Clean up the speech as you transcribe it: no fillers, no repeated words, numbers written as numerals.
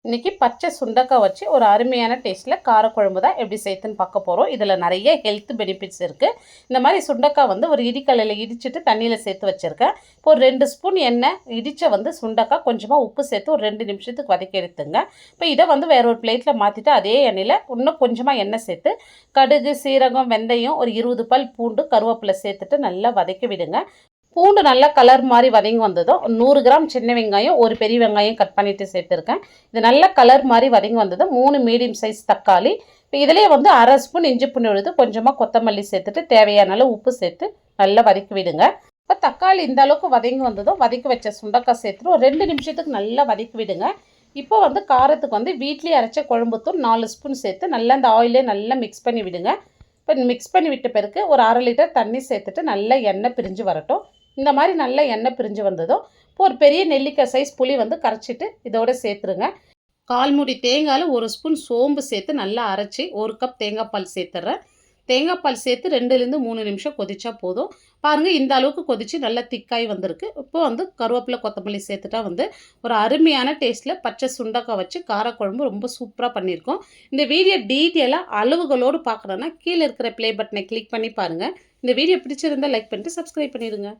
இன்றைக்கி பச்சை சுண்டக்காய் வச்சு ஒரு அருமையான டேஸ்ட்டில் காரக்குழம்பு தான் எப்படி செய்யுதுன்னு பார்க்க போகிறோம். இதில் நிறைய ஹெல்த் பெனிஃபிட்ஸ் இருக்குது. இந்த மாதிரி சுண்டக்காய் வந்து ஒரு இடிக்கல்லில் இடிச்சிட்டு தண்ணியில் சேர்த்து வச்சுருக்கேன். இப்போ ஒரு 2 ஸ்பூன் எண்ணெய் இடித்த வந்து சுண்டக்காய் கொஞ்சமாக உப்பு சேர்த்து ஒரு 2 நிமிஷத்துக்கு வதக்கி எடுத்துங்க. இப்போ இதை வந்து வேற ஒரு பிளேட்டில் மாற்றிட்டு அதே எண்ணெயில் இன்னும் கொஞ்சமாக எண்ணெய் சேர்த்து கடுகு, சீரகம், வெந்தயம், ஒரு 20 பல் பூண்டு, கருவேப்பிலை சேர்த்துட்டு நல்லா வதக்கி விடுங்க. பூண்டு நல்லா கலர் மாதிரி வதங்கி வந்ததும் 100 கிராம் சின்ன வெங்காயம், ஒரு பெரிய வெங்காயம் கட் பண்ணிவிட்டு சேர்த்துருக்கேன். இது நல்ல கலர் மாதிரி வதங்கி வந்ததும் 3 மீடியம் சைஸ் தக்காளி, இப்போ இதிலே வந்து அரை ஸ்பூன் இஞ்சி பூண்டு விழுது, கொஞ்சமாக கொத்தமல்லி சேர்த்துட்டு தேவையான அளவு உப்பு சேர்த்து நல்லா வதக்கி விடுங்க. இப்போ தக்காளி இந்த அளவுக்கு வதங்கி வந்ததும் வதக்கி வச்ச சுண்டக்காய் சேர்த்துட்டு ஒரு 2 நிமிஷத்துக்கு நல்லா வதக்கி விடுங்க. இப்போ வந்து காரத்துக்கு வந்து வீட்லேயே அரைச்ச குழம்புத்தூள் 4 ஸ்பூன் சேர்த்து நல்லா இந்த ஆயிலே நல்லா மிக்ஸ் பண்ணி விடுங்க. இப்போ மிக்ஸ் பண்ணி விட்ட பிறகு ஒரு 1/2 லிட்டர் தண்ணி சேர்த்துட்டு நல்லா எண்ணெய் பிரிஞ்சு வரட்டும். இந்த மாதிரி நல்லா எண்ணெய் பிரிஞ்சு வந்ததும் இப்போ ஒரு பெரிய நெல்லிக்காய் சைஸ் புளி வந்து கரைச்சிட்டு இதோட சேர்த்துருங்க. 1/4 மூடி தேங்காயில் 1 ஸ்பூன் சோம்பு சேர்த்து நல்லா அரைச்சி 1 கப் தேங்காய் பால் சேர்த்துட்றேன். தேங்காய் பால் சேர்த்து 2லேருந்து 3 நிமிஷம் கொதிச்சா போதும். பாருங்கள், இந்த அளவுக்கு கொதித்து நல்லா திக்காய் வந்திருக்கு. இப்போ வந்து கருவேப்பிலை, கொத்தமல்லி சேர்த்துட்டா வந்து ஒரு அருமையான டேஸ்ட்டில் பச்சை சுண்டக்காய் வச்சு காரக்குழம்பு ரொம்ப சூப்பராக பண்ணியிருக்கோம். இந்த வீடியோ டீட்டெயிலாக அளவுகளோடு பார்க்கணுன்னா கீழே இருக்கிற ப்ளே பட்டனை கிளிக் பண்ணி பாருங்கள். இந்த வீடியோ பிடிச்சிருந்தால் லைக் பண்ணிட்டு சப்ஸ்கிரைப் பண்ணிடுங்க.